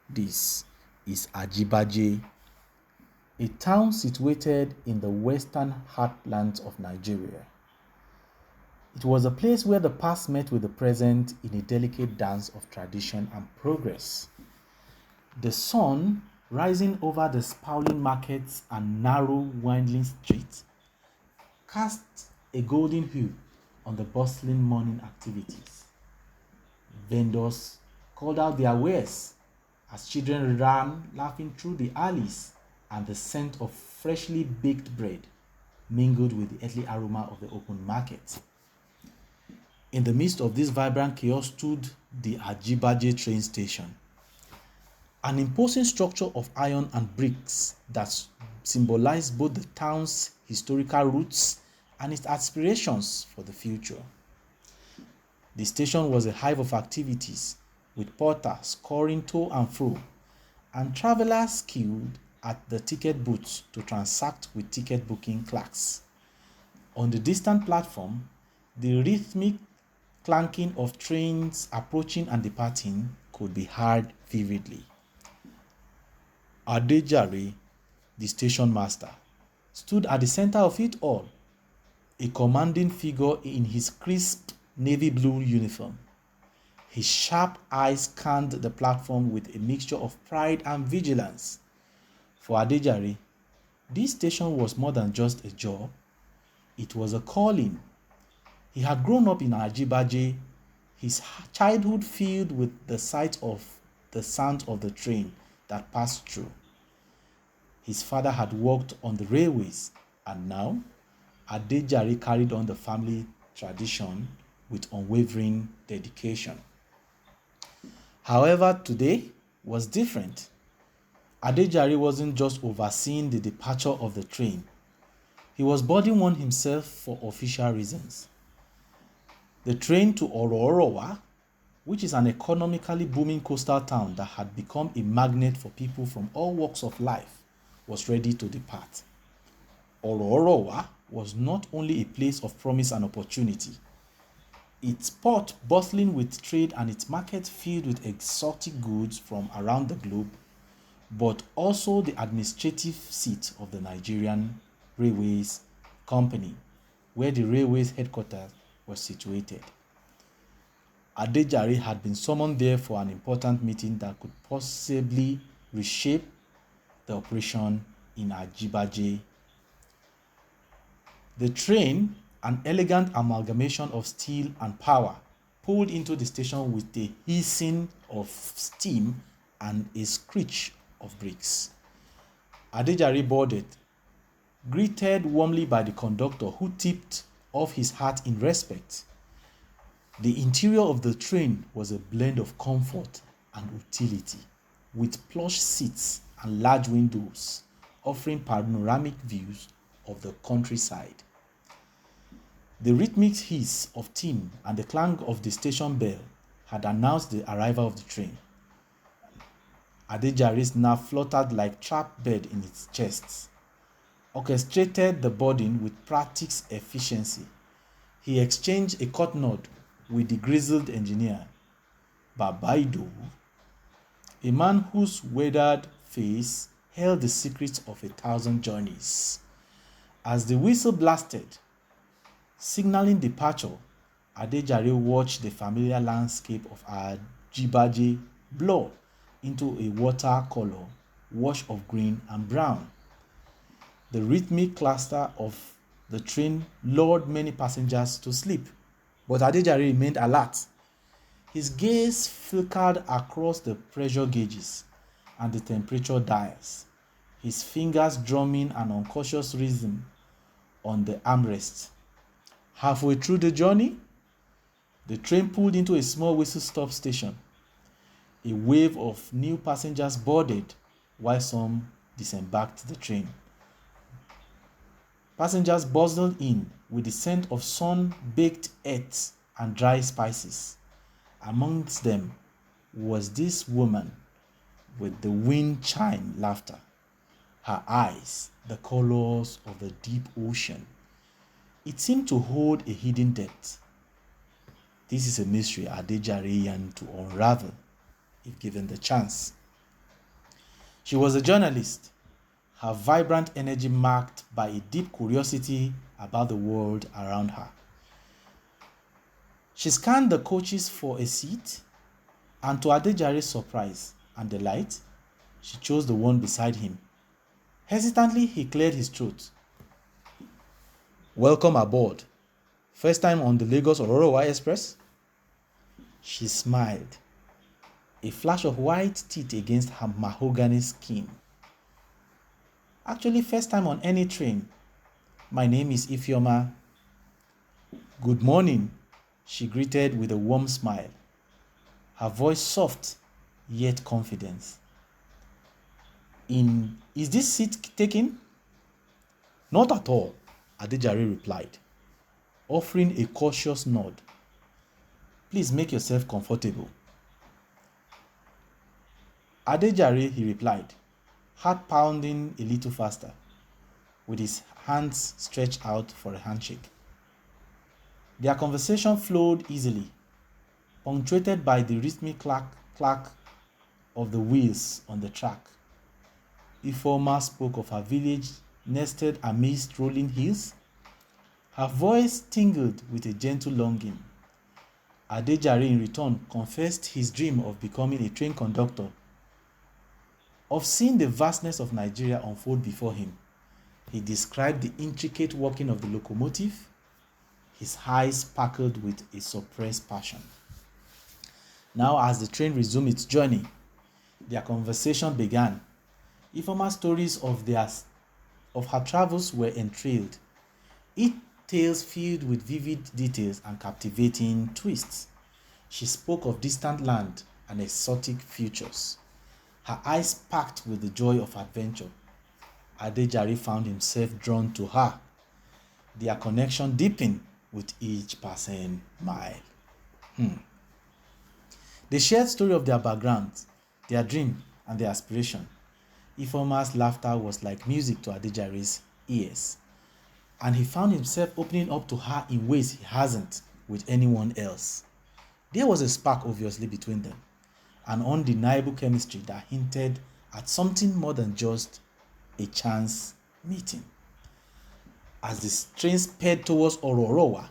This is Ajibaje, a town situated in the western heartland of Nigeria. It was a place where the past met with the present in a delicate dance of tradition and progress. The sun, rising over the sprawling markets and narrow, winding streets, cast a golden hue on the bustling morning activities. Vendors called out their wares as children ran laughing through the alleys, and the scent of freshly baked bread mingled with the earthly aroma of the open market. In the midst of this vibrant chaos stood the Ajibaje train station, an imposing structure of iron and bricks that symbolized both the town's historical roots and its aspirations for the future. The station was a hive of activities, with porters scurrying to and fro, and travelers queued at the ticket booths to transact with ticket booking clerks. On the distant platform, the rhythmic clanking of trains approaching and departing could be heard vividly. Adejare, the station master, stood at the center of it all, a commanding figure in his crisp navy blue uniform. His sharp eyes scanned the platform with a mixture of pride and vigilance. For Adejare, this station was more than just a job, it was a calling. He had grown up in Ajibaje, his childhood filled with the sight of the sound of the train that passed through. His father had worked on the railways, and now Adejare carried on the family tradition with unwavering dedication. However, today was different. Adejare wasn't just overseeing the departure of the train. He was boarding one himself for official reasons. The train to Ororowa, which is an economically booming coastal town that had become a magnet for people from all walks of life, was ready to depart. Ororowa was not only a place of promise and opportunity, its port bustling with trade and its market filled with exotic goods from around the globe, but also the administrative seat of the Nigerian Railways Company, where the railway's headquarters was situated. Adejare had been summoned there for an important meeting that could possibly reshape the operation in Ajibaje. The train, an elegant amalgamation of steel and power, pulled into the station with a hissing of steam and a screech of bricks. Adejare boarded, greeted warmly by the conductor, who tipped off his hat in respect. The interior of the train was a blend of comfort and utility, with plush seats and large windows offering panoramic views of the countryside. The rhythmic hiss of steam and the clang of the station bell had announced the arrival of the train. Adejare's nerve fluttered like trapped bird in its chest, orchestrated the boarding with practiced efficiency. He exchanged a curt nod with the grizzled engineer, Babaido, a man whose weathered face held the secrets of 1,000 journeys. As the whistle blasted, signaling departure, Adejare watched the familiar landscape of Ajibaje blur into a watercolor wash of green and brown. The rhythmic cluster of the train lured many passengers to sleep, but Adejare remained alert. His gaze flickered across the pressure gauges and the temperature dials, his fingers drumming an unconscious rhythm on the armrest. Halfway through the journey, the train pulled into a small whistle-stop station. A wave of new passengers boarded while some disembarked the train. Passengers bustled in with the scent of sun-baked earth and dry spices. Amongst them was this woman with the wind chime laughter, her eyes the colors of the deep ocean. It seemed to hold a hidden depth. This is a mystery Adejare yearned to unravel if given the chance. She was a journalist, her vibrant energy marked by a deep curiosity about the world around her. She scanned the coaches for a seat, and to Adejare's surprise and delight, she chose the one beside him. Hesitantly, he cleared his throat. "Welcome aboard. First time on the Lagos Ororowa Express?" She smiled, a flash of white teeth against her mahogany skin. "Actually, first time on any train. My name is Ifeoma." "Good morning," she greeted with a warm smile, her voice soft yet confident. Is this seat taken?" "Not at all," Adejare replied, offering a cautious nod. "Please make yourself comfortable." "Adejare," he replied, heart pounding a little faster, with his hands stretched out for a handshake. Their conversation flowed easily, punctuated by the rhythmic clack of the wheels on the track. Ifeoma spoke of her village nested amidst rolling hills. Her voice tingled with a gentle longing. Adejare in return confessed his dream of becoming a train conductor, of seeing the vastness of Nigeria unfold before him. He described the intricate working of the locomotive, his eyes sparkled with a suppressed passion. Now, as the train resumed its journey, their conversation began. Ifeoma's stories of her travels were enthralled, each tales filled with vivid details and captivating twists. She spoke of distant land and exotic futures, her eyes sparkled with the joy of adventure. Adejare found himself drawn to her, their connection deepened with each passing mile. They shared story of their backgrounds, their dream, and their aspiration. Ifeoma's laughter was like music to Adejare's ears, and he found himself opening up to her in ways he hasn't with anyone else. There was a spark obviously between them, an undeniable chemistry that hinted at something more than just a chance meeting. As the train sped towards Ororowa,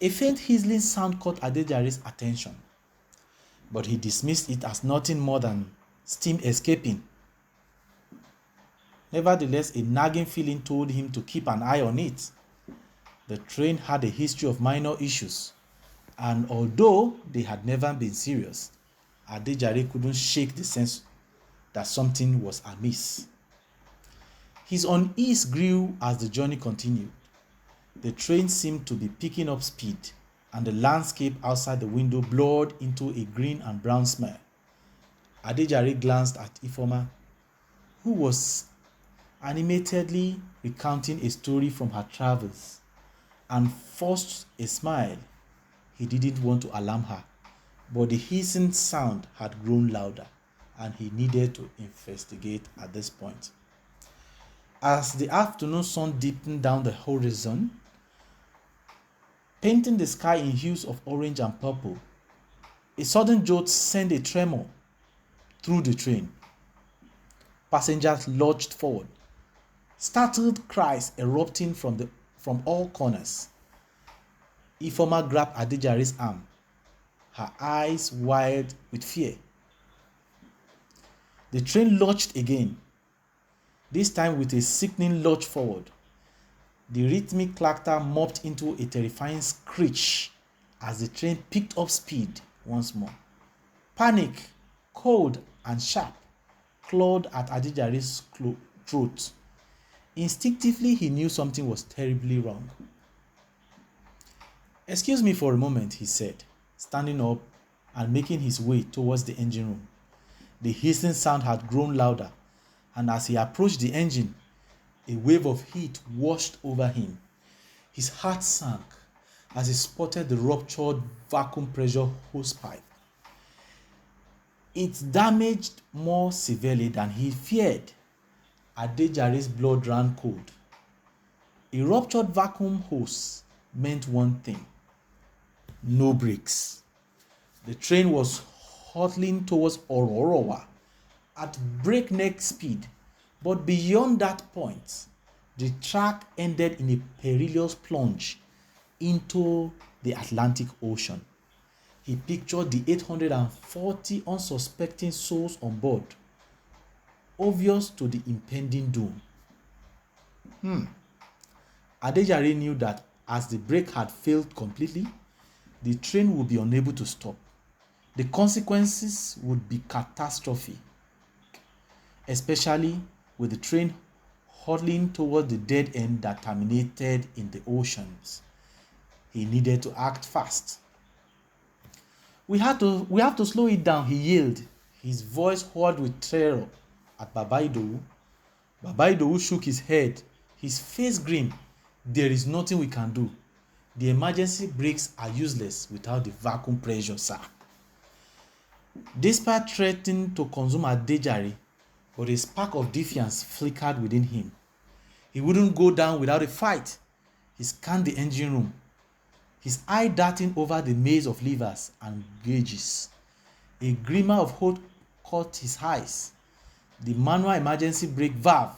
a faint whistling sound caught Adejare's attention, but he dismissed it as nothing more than steam escaping. Nevertheless, a nagging feeling told him to keep an eye on it. The train had a history of minor issues, and although they had never been serious, Adejare couldn't shake the sense that something was amiss. His unease grew as the journey continued. The train seemed to be picking up speed, and the landscape outside the window blurred into a green and brown smear. Adejare glanced at Ifeoma, who was animatedly recounting a story from her travels, and forced a smile. He didn't want to alarm her, but the hissing sound had grown louder, and he needed to investigate at this point. As the afternoon sun deepened down the horizon, painting the sky in hues of orange and purple, a sudden jolt sent a tremor through the train. Passengers lurched forward, startled cries erupting from all corners. Ifeoma grabbed Adejare's arm, her eyes wide with fear. The train lurched again, this time with a sickening lurch forward. The rhythmic clatter morphed into a terrifying screech as the train picked up speed once more. Panic, cold and sharp, clawed at Adejare's throat. Instinctively, he knew something was terribly wrong. "Excuse me for a moment," he said, standing up and making his way towards the engine room. The hissing sound had grown louder, and as he approached the engine, a wave of heat washed over him. His heart sank as he spotted the ruptured vacuum pressure hosepipe. It damaged more severely than he feared. Adejare's blood ran cold. A ruptured vacuum hose meant one thing: no brakes. The train was hurtling towards Ororowa, at breakneck speed, but beyond that point, the track ended in a perilous plunge into the Atlantic Ocean. He pictured the 840 unsuspecting souls on board, obvious to the impending doom. Adejare knew that as the brake had failed completely, the train would be unable to stop. The consequences would be catastrophic, especially with the train hurtling toward the dead end that terminated in the oceans. He needed to act fast. We have to slow it down, he yelled, his voice hoarse with terror at Baba Idowu. Baba Idowu shook his head, his face grim. There is nothing we can do. The emergency brakes are useless without the vacuum pressure, sir. Despite threatening to consume Adejare, but a spark of defiance flickered within him. He wouldn't go down without a fight. He scanned the engine room, his eye darting over the maze of levers and gauges. A glimmer of hope caught his eyes. The manual emergency brake valve.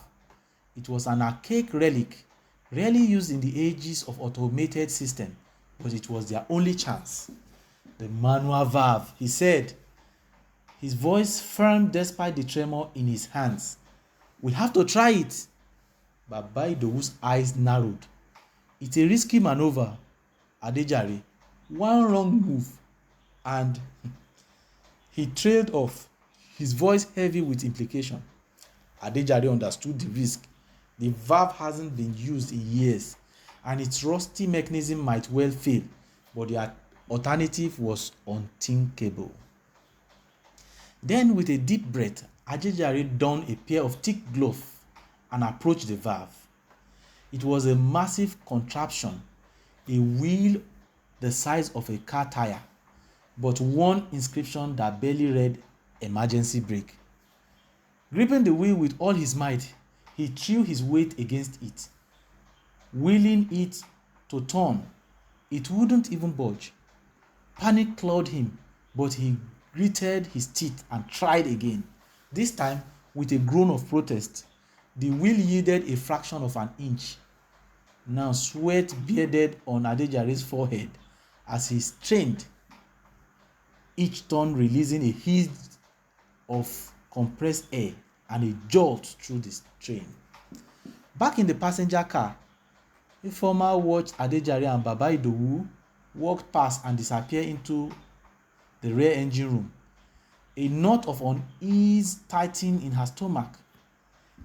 It was an archaic relic, rarely used in the ages of automated system, but it was their only chance. The manual valve, he said, his voice firm despite the tremor in his hands. We have to try it. Baba Idowu's eyes narrowed. It's a risky maneuver, Adejare. One wrong move, and he trailed off, his voice heavy with implication. Adejare understood the risk. The valve hasn't been used in years, and its rusty mechanism might well fail, but the alternative was unthinkable. Then, with a deep breath, Adejare donned a pair of thick gloves and approached the valve. It was a massive contraption, a wheel the size of a car tire, but one inscription that barely read emergency brake. Gripping the wheel with all his might, he threw his weight against it, willing it to turn. It wouldn't even budge. Panic clawed him, but he gritted his teeth and tried again. This time, with a groan of protest, the wheel yielded a fraction of an inch. Now sweat beaded on Adejare's forehead as he strained, each turn releasing a hiss of compressed air and a jolt through the train. Back in the passenger car, Ifeoma watched Adejare and Baba Idowu walk past and disappear into the rear engine room. A knot of unease tightened in her stomach.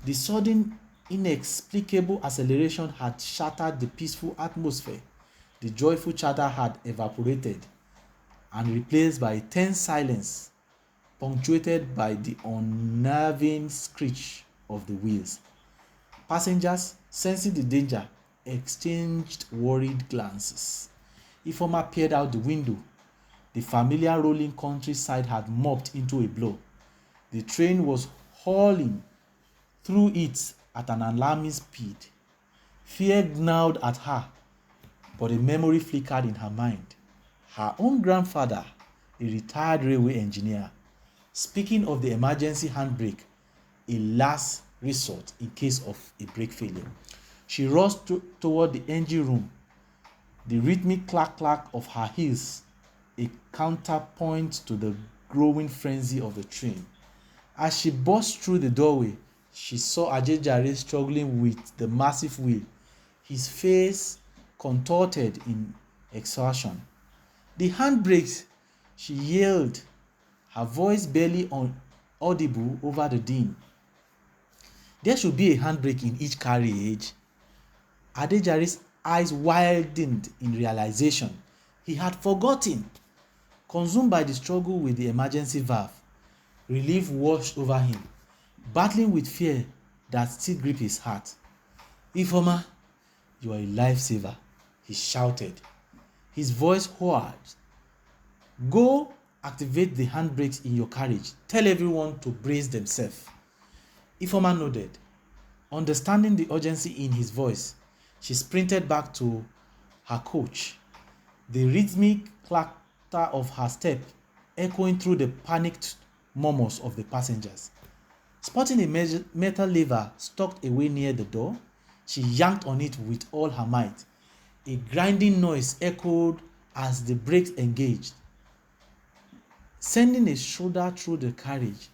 The sudden, inexplicable acceleration had shattered the peaceful atmosphere. The joyful chatter had evaporated and replaced by a tense silence, punctuated by the unnerving screech of the wheels. Passengers, sensing the danger, exchanged worried glances. Ifeoma peered out the window. The familiar rolling countryside had morphed into a blur. The train was hurling through it at an alarming speed. Fear gnawed at her, but a memory flickered in her mind. Her own grandfather, a retired railway engineer, speaking of the emergency handbrake, a last resort in case of a brake failure. She rushed toward the engine room, the rhythmic clack-clack of her heels a counterpoint to the growing frenzy of the train. As she burst through the doorway, she saw Adejare struggling with the massive wheel, his face contorted in exhaustion. The handbrakes, she yelled, her voice barely audible over the din. There should be a handbrake in each carriage. Adejare's eyes widened in realization. He had forgotten. Consumed by the struggle with the emergency valve, relief washed over him, battling with fear that still gripped his heart. Ifeoma, you are a lifesaver, he shouted, his voice hoarse. Go activate the handbrakes in your carriage. Tell everyone to brace themselves. Ifeoma nodded. Understanding the urgency in his voice, she sprinted back to her coach, the rhythmic clatter of her step echoing through the panicked murmurs of the passengers. Spotting a metal lever stuck away near the door, she yanked on it with all her might. A grinding noise echoed as the brakes engaged. Sending a shudder through the carriage,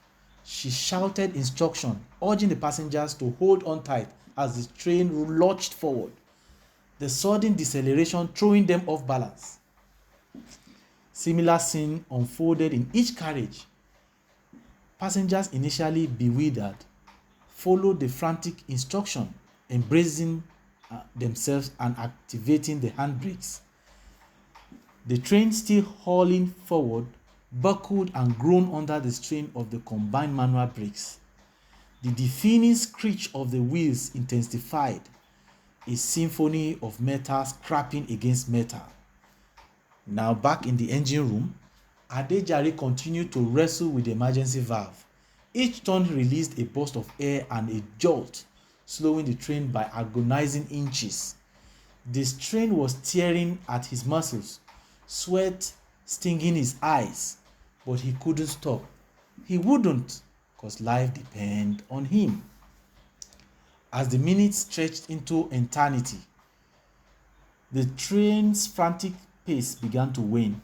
she shouted instruction, urging the passengers to hold on tight as the train lurched forward, the sudden deceleration throwing them off balance. Similar scene unfolded in each carriage. Passengers, initially bewildered, followed the frantic instruction, embracing themselves and activating the handbrakes. The train, still hurling forward, buckled and groaned under the strain of the combined manual brakes. The deafening screech of the wheels intensified, a symphony of metal scraping against metal. Now back in the engine room, Adejare continued to wrestle with the emergency valve. Each turn released a burst of air and a jolt, slowing the train by agonizing inches. The strain was tearing at his muscles, sweat stinging his eyes, but he couldn't stop. He wouldn't, because life depended on him. As the minutes stretched into eternity, the train's frantic pace began to wane.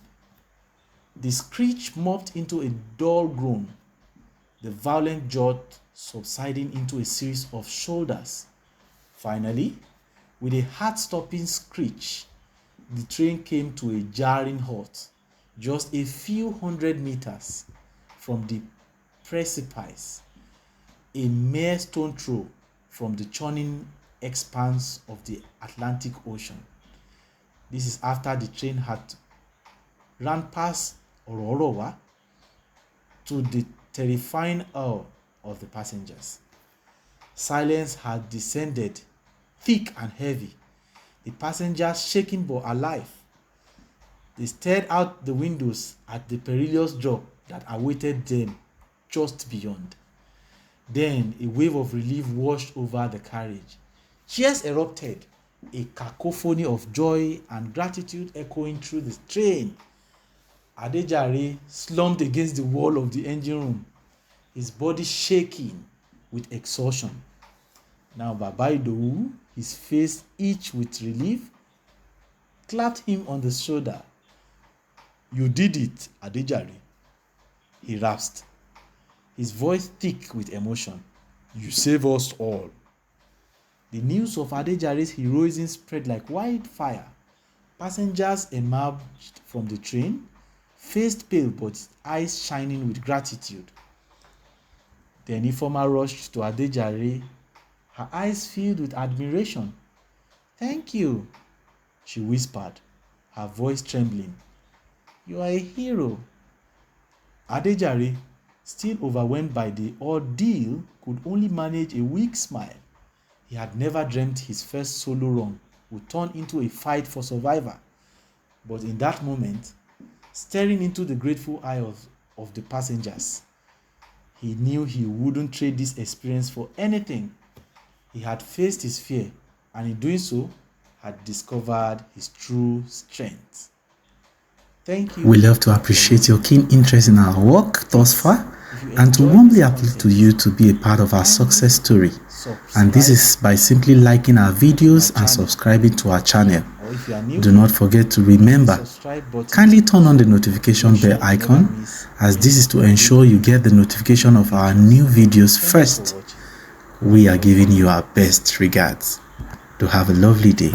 The screech morphed into a dull groan, the violent jolt subsiding into a series of shoulders. Finally, with a heart-stopping screech, the train came to a jarring halt, just a few hundred meters from the precipice, a mere stone throw from the churning expanse of the Atlantic Ocean. This is after the train had ran past Ororowa to the terrifying awe of the passengers. Silence had descended, thick and heavy, the passengers shaking but alive. They stared out the windows at the perilous drop that awaited them just beyond. Then a wave of relief washed over the carriage. Cheers erupted, a cacophony of joy and gratitude echoing through the train. Adejare slumped against the wall of the engine room, his body shaking with exhaustion. Now Baba Idowu, his face itched with relief, clapped him on the shoulder. "You did it, Adejare," he rasped, his voice thick with emotion. "You saved us all." The news of Adejare's heroism spread like wildfire. Passengers emerged from the train, faced pale but eyes shining with gratitude. Then Ifeoma rushed to Adejare, her eyes filled with admiration. "Thank you," she whispered, her voice trembling. "You are a hero." Adejare, still overwhelmed by the ordeal, could only manage a weak smile. He had never dreamt his first solo run would turn into a fight for survival. But in that moment, staring into the grateful eyes of the passengers, he knew he wouldn't trade this experience for anything. He had faced his fear, and in doing so, had discovered his true strength. Thank you. We love to appreciate your keen interest in our work thus far and to warmly appeal to you to be a part of our success story. And this is by simply liking our videos and subscribing to our channel. Do not forget to remember, kindly turn on the notification bell icon, as this is to ensure you get the notification of our new videos first. We are giving you our best regards. Do have a lovely day.